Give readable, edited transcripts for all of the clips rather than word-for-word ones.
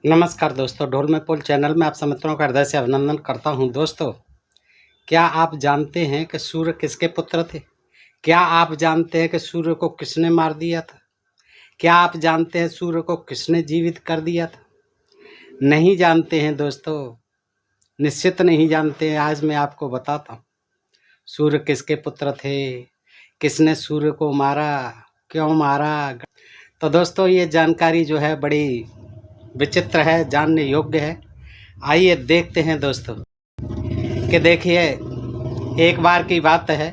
नमस्कार दोस्तों, ढोल में पुल चैनल में आप सब मित्रों का हृदय से अभिनंदन करता हूं। दोस्तों, क्या आप जानते हैं कि सूर्य किसके पुत्र थे? क्या आप जानते हैं कि सूर्य को किसने मार दिया था? क्या आप जानते हैं सूर्य को किसने जीवित कर दिया था? नहीं जानते हैं दोस्तों, निश्चित नहीं जानते हैं। आज मैं आपको बताता हूँ सूर्य किसके पुत्र थे, किसने सूर्य को मारा, क्यों मारा। तो दोस्तों, ये जानकारी जो है बड़ी विचित्र है, जानने योग्य है। आइए देखते हैं दोस्तों कि देखिए, एक बार की बात है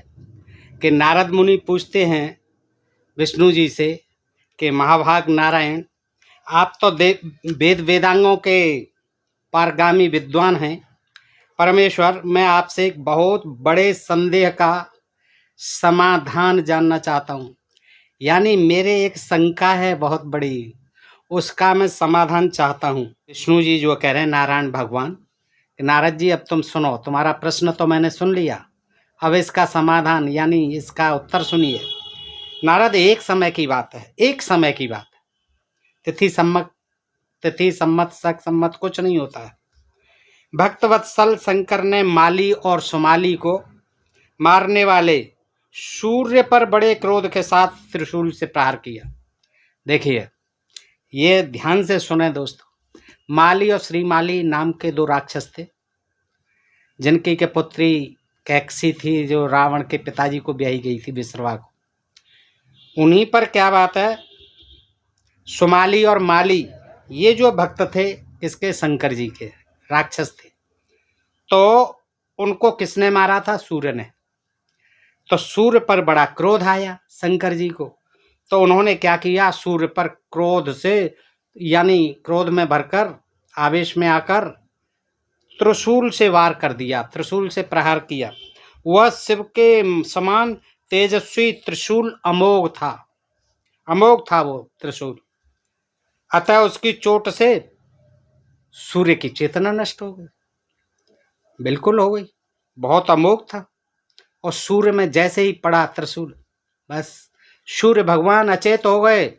कि नारद मुनि पूछते हैं विष्णु जी से कि महाभाग नारायण, आप तो वेद वेदांगों के पारगामी विद्वान हैं। परमेश्वर, मैं आपसे एक बहुत बड़े संदेह का समाधान जानना चाहता हूँ। यानी मेरे एक शंका है बहुत बड़ी, उसका मैं समाधान चाहता हूँ। विष्णु जी जो कह रहे हैं, नारायण भगवान, नारद जी अब तुम सुनो, तुम्हारा प्रश्न तो मैंने सुन लिया, अब इसका समाधान यानी इसका उत्तर सुनिए। नारद, एक समय की बात है, एक समय की बात है। तिथि सम्मत शक सम्मत कुछ नहीं होता है। भक्तवत्सल शंकर ने माली और सुमाली को मारने वाले सूर्य पर बड़े क्रोध के साथ त्रिशूल से प्रहार किया। देखिए, ये ध्यान से सुने दोस्तों। माली और श्रीमाली नाम के दो राक्षस थे, जिनकी के पुत्री कैकसी थी, जो रावण के पिताजी को ब्याही गई थी, विश्रवा को। उन्हीं पर क्या बात है, सुमाली और माली ये जो भक्त थे इसके, शंकर जी के राक्षस थे। तो उनको किसने मारा था? सूर्य ने। तो सूर्य पर बड़ा क्रोध आया शंकर जी को। तो उन्होंने क्या किया, सूर्य पर क्रोध से यानी क्रोध में भरकर, आवेश में आकर त्रिशूल से वार कर दिया, त्रिशूल से प्रहार किया। वह शिव के समान तेजस्वी त्रिशूल अमोघ था, अमोघ था वो त्रिशूल। अतः उसकी चोट से सूर्य की चेतना नष्ट हो गई, बिल्कुल हो गई। बहुत अमोघ था। और सूर्य में जैसे ही पड़ा त्रिशूल, बस सूर्य भगवान अचेत हो गए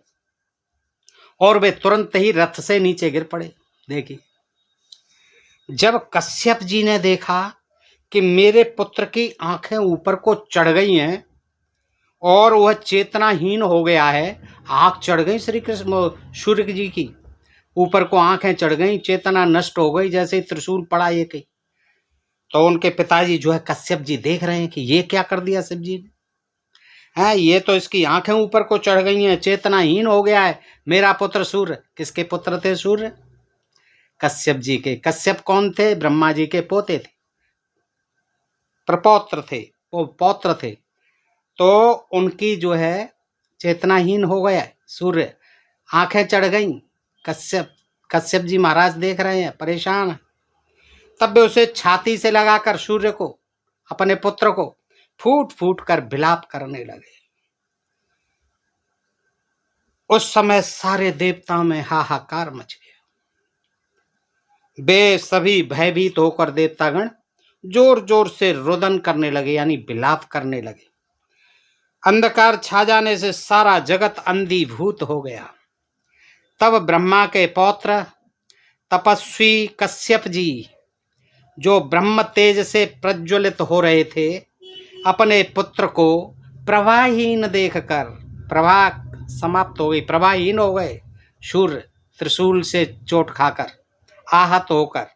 और वे तुरंत ही रथ से नीचे गिर पड़े। देखिए, जब कश्यप जी ने देखा कि मेरे पुत्र की आंखें ऊपर को चढ़ गई हैं और वह चेतनाहीन हो गया है, आंख चढ़ गई श्री कृष्ण सूर्य जी की, ऊपर को आंखें चढ़ गई, चेतना नष्ट हो गई जैसे ही त्रिशूल पड़ा ये कही। तो उनके पिताजी जो है कश्यप जी देख रहे हैं कि ये क्या कर दिया शिव जी ने, है ये तो इसकी आंखें ऊपर को चढ़ गई हैं, चेतनाहीन हो गया है मेरा पुत्र सूर्य। किसके पुत्र थे सूर्य? कश्यप जी के। कश्यप कौन थे? ब्रह्मा जी के पोते थे, प्रपौत्र थे, वो पौत्र थे। तो उनकी जो है चेतनाहीन हो गया सूर्य, आंखें चढ़ गई। कश्यप जी महाराज देख रहे हैं, परेशान है। तब वे उसे छाती से लगाकर सूर्य को, अपने पुत्र को फूट फूट कर विलाप करने लगे। उस समय सारे देवताओं में हाहाकार मच गया। वे सभी भयभीत होकर देवतागण जोर जोर से रुदन करने लगे, यानी विलाप करने लगे। अंधकार छा जाने से सारा जगत अंधीभूत हो गया। तब ब्रह्मा के पौत्र तपस्वी कश्यप जी, जो ब्रह्म तेज से प्रज्वलित हो रहे थे, अपने पुत्र को प्रभाहीन देखकर, प्रभा समाप्त हो गई, प्रभाहीन हो गए। सूर्य त्रिशूल से चोट खाकर, आहत होकर,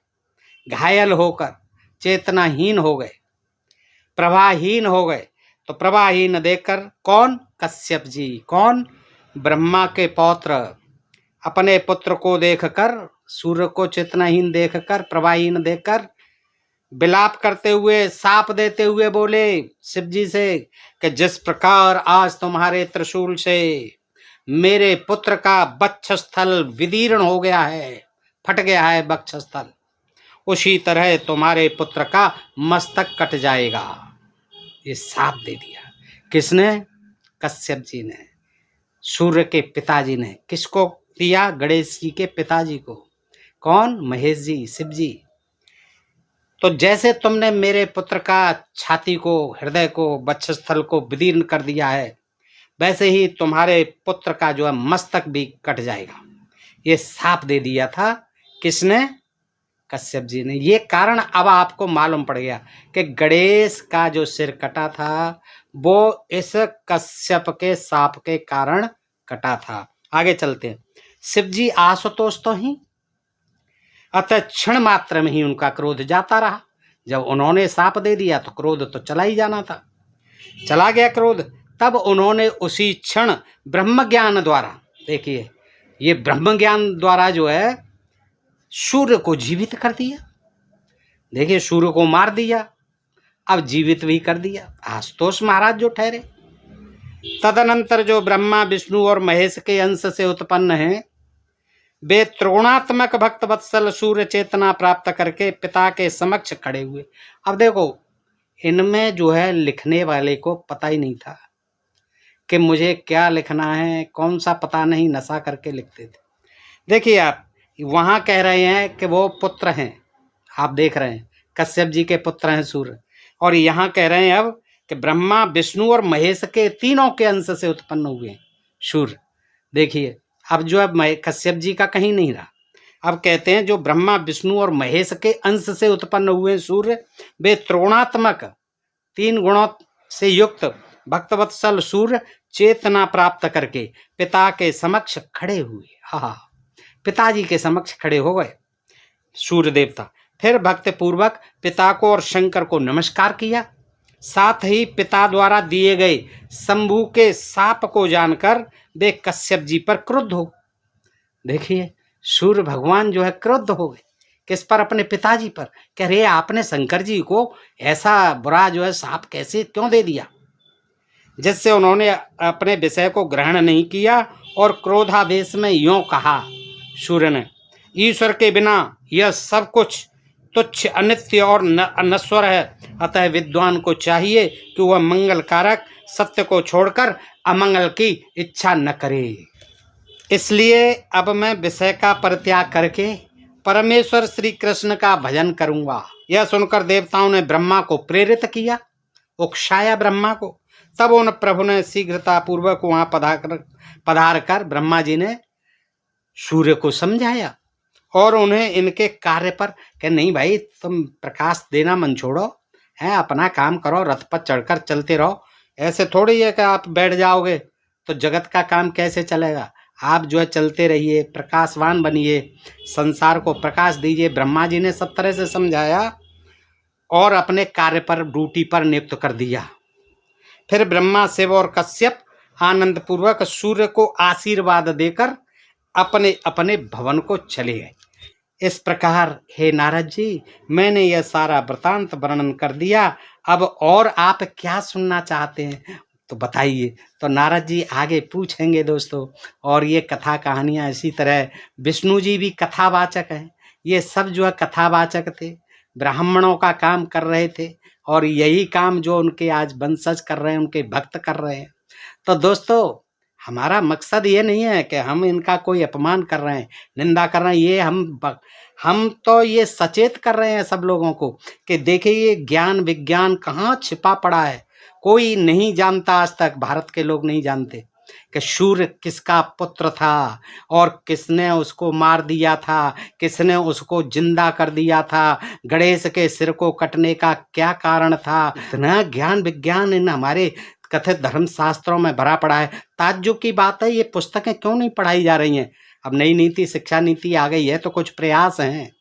घायल होकर चेतनाहीन हो गए, प्रभाहीन हो गए। तो प्रभाहीन देखकर कौन? कश्यप जी। कौन? ब्रह्मा के पौत्र। अपने पुत्र को देखकर, सूर्य को चेतनाहीन देखकर, प्रभाहीन देखकर विलाप करते हुए, साप देते हुए बोले शिव जी से कि जिस प्रकार आज तुम्हारे त्रिशूल से मेरे पुत्र का वक्षस्थल विदीर्ण हो गया है, फट गया है वक्षस्थल, उसी तरह तुम्हारे पुत्र का मस्तक कट जाएगा। ये साप दे दिया। किसने? कश्यप जी ने, सूर्य के पिताजी ने। किसको दिया? गणेश जी के पिताजी को। कौन? महेश जी, शिव जी। तो जैसे तुमने मेरे पुत्र का छाती को, हृदय को, वक्षस्थल को विदीर्ण कर दिया है, वैसे ही तुम्हारे पुत्र का जो है मस्तक भी कट जाएगा। ये साप दे दिया था किसने? कश्यप जी ने। ये कारण अब आपको मालूम पड़ गया कि गणेश का जो सिर कटा था वो इस कश्यप के शाप के कारण कटा था। आगे चलते हैं। शिव जी आशुतोष तो ही, अतः क्षण मात्र में ही उनका क्रोध जाता रहा। जब उन्होंने शाप दे दिया तो क्रोध तो चला ही जाना था, चला गया क्रोध। तब उन्होंने उसी क्षण ब्रह्म ज्ञान द्वारा, देखिए ये ब्रह्म ज्ञान द्वारा जो है सूर्य को जीवित कर दिया। देखिए सूर्य को मार दिया, अब जीवित भी कर दिया, आशुतोष महाराज जो ठहरे। तदनंतर जो ब्रह्मा विष्णु और महेश के अंश से उत्पन्न हैं वे त्रिगुणात्मक भक्त वत्सल सूर्य चेतना प्राप्त करके पिता के समक्ष खड़े हुए। अब देखो इनमें जो है लिखने वाले को पता ही नहीं था कि मुझे क्या लिखना है, कौन सा पता नहीं, नशा करके लिखते थे। देखिए आप वहाँ कह रहे हैं कि वो पुत्र हैं, आप देख रहे हैं कश्यप जी के पुत्र हैं सूर्य, और यहाँ कह रहे हैं अब कि ब्रह्मा विष्णु और महेश के तीनों के अंश से उत्पन्न हुए सूर्य। देखिए अब जो अब कश्यप जी का कहीं नहीं रहा, अब कहते हैं जो ब्रह्मा विष्णु और महेश के अंश से उत्पन्न हुए सूर्य वे त्रिगुणात्मक 3 गुणों से युक्त भक्तवत्सल सूर्य चेतना प्राप्त करके पिता के समक्ष खड़े हुए। हाँ, पिताजी के समक्ष खड़े हो गए सूर्य देवता। फिर भक्ति पूर्वक पिता को और शंकर को नमस्कार किया। साथ ही पिता द्वारा दिए गए शंभु के शाप को जानकर वे कश्यप जी पर क्रुद्ध हो। देखिए सूर्य भगवान जो है क्रुद्ध हो गए, किस पर? अपने पिताजी पर। कह रहे आपने शंकर जी को ऐसा बुरा जो है शाप कैसे क्यों दे दिया, जिससे उन्होंने अपने विषय को ग्रहण नहीं किया और क्रोधावेश में यूं कहा सूर्य ने, ईश्वर के बिना यह सब कुछ तुच्छ अनित्य और अनश्वर है, अतः विद्वान को चाहिए कि वह मंगल कारक सत्य को छोड़कर अमंगल की इच्छा न करे। इसलिए अब मैं विषय का परित्याग करके परमेश्वर श्री कृष्ण का भजन करूंगा। यह सुनकर देवताओं ने ब्रह्मा को प्रेरित किया, उकसाया ब्रह्मा को। तब उन प्रभु ने शीघ्रता पूर्वक वहां पधार कर ब्रह्मा जी ने सूर्य को समझाया और उन्हें इनके कार्य पर कि नहीं भाई तुम प्रकाश देना मन छोड़ो, है अपना काम करो, रथ पर चढ़कर चलते रहो। ऐसे थोड़ी है कि आप बैठ जाओगे तो जगत का काम कैसे चलेगा। आप जो है चलते रहिए, प्रकाशवान बनिए, संसार को प्रकाश दीजिए। ब्रह्मा जी ने सब तरह से समझाया और अपने कार्य पर ड्यूटी पर नियुक्त कर दिया। फिर ब्रह्मा शिव और कश्यप आनंद पूर्वक सूर्य को आशीर्वाद देकर अपने अपने भवन को चले गए। इस प्रकार हे नारद जी मैंने यह सारा वृतांत वर्णन कर दिया, अब और आप क्या सुनना चाहते हैं तो बताइए। तो नारद जी आगे पूछेंगे दोस्तों। और ये कथा कहानियाँ इसी तरह, विष्णु जी भी कथावाचक हैं, ये सब जो है कथावाचक थे, ब्राह्मणों का काम कर रहे थे और यही काम जो उनके आज वंशज कर रहे हैं, उनके भक्त कर रहे हैं। तो दोस्तों हमारा मकसद ये नहीं है कि हम इनका कोई अपमान कर रहे हैं, निंदा कर रहे हैं, ये हम तो ये सचेत कर रहे हैं सब लोगों को कि देखिए ये ज्ञान विज्ञान कहाँ छिपा पड़ा है। कोई नहीं जानता, आज तक भारत के लोग नहीं जानते कि सूर्य किसका पुत्र था और किसने उसको मार दिया था, किसने उसको जिंदा कर दिया था, गणेश के सिर को कटने का क्या कारण था। इतना ज्ञान विज्ञान इन हमारे कथित धर्म शास्त्रों में भरा पड़ा है। ताज्जुब की बात है ये पुस्तकें क्यों नहीं पढ़ाई जा रही हैं। अब नई नीति शिक्षा नीति आ गई है तो कुछ प्रयास हैं,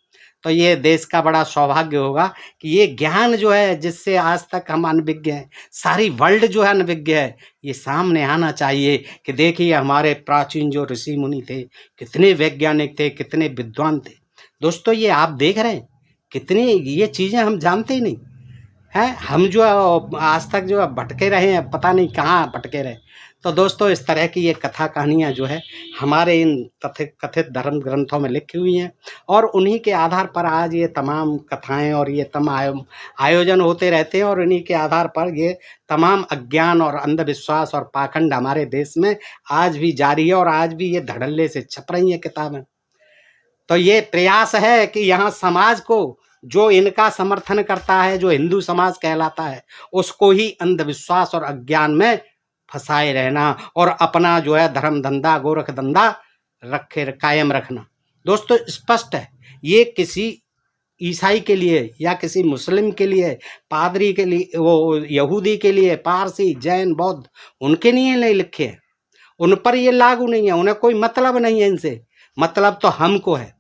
तो ये देश का बड़ा सौभाग्य होगा कि ये ज्ञान जो है जिससे आज तक हम अनभिज्ञ हैं, सारी वर्ल्ड जो है अनभिज्ञ है, ये सामने आना चाहिए कि देखिए हमारे प्राचीन जो ऋषि मुनि थे कितने वैज्ञानिक थे, कितने विद्वान थे। दोस्तों ये आप देख रहे हैं कितनी ये चीज़ें हम जानते ही नहीं हैं। हम जो आज तक जो भटके रहे हैं, पता नहीं कहाँ भटके रहे। तो दोस्तों इस तरह की ये कथा कहानियाँ जो है हमारे इन कथित धर्म ग्रंथों में लिखी हुई हैं और उन्हीं के आधार पर आज ये तमाम कथाएं और ये तमाम आयोजन होते रहते हैं और इन्हीं के आधार पर ये तमाम अज्ञान और अंधविश्वास और पाखंड हमारे देश में आज भी जारी है और आज भी ये धड़ल्ले से छप रही हैं किताबें। तो ये प्रयास है कि यहाँ समाज को जो इनका समर्थन करता है, जो हिंदू समाज कहलाता है, उसको ही अंधविश्वास और अज्ञान में फंसाए रहना और अपना जो है धर्म धंधा गोरख धंधा रखे कायम रखना। दोस्तों स्पष्ट है ये किसी ईसाई के लिए या किसी मुस्लिम के लिए, पादरी के लिए, वो यहूदी के लिए, पारसी, जैन, बौद्ध, उनके लिए नहीं लिखे हैं। उन पर ये लागू नहीं है, उन्हें कोई मतलब नहीं है इनसे। मतलब तो हमको है।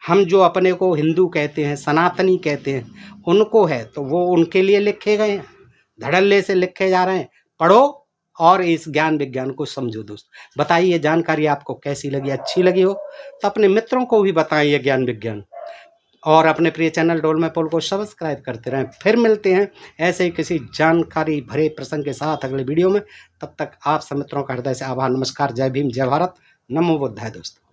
हम जो अपने को हिंदू कहते हैं, सनातनी कहते हैं, उनको है, तो वो उनके लिए लिखे गए हैं, धड़ल्ले से लिखे जा रहे हैं। पढ़ो और इस ज्ञान विज्ञान को समझो। दोस्त बताइए जानकारी आपको कैसी लगी। अच्छी लगी हो तो अपने मित्रों को भी बताइए ज्ञान विज्ञान, और अपने प्रिय चैनल डोलमा पोल को सब्सक्राइब करते रहें। फिर मिलते हैं ऐसे ही किसी जानकारी भरे प्रसंग के साथ अगले वीडियो में। तब तक आप सब मित्रों का हृदय से आभार, नमस्कार, जय भीम, जय भारत, नमो बुद्धाय। दोस्तों।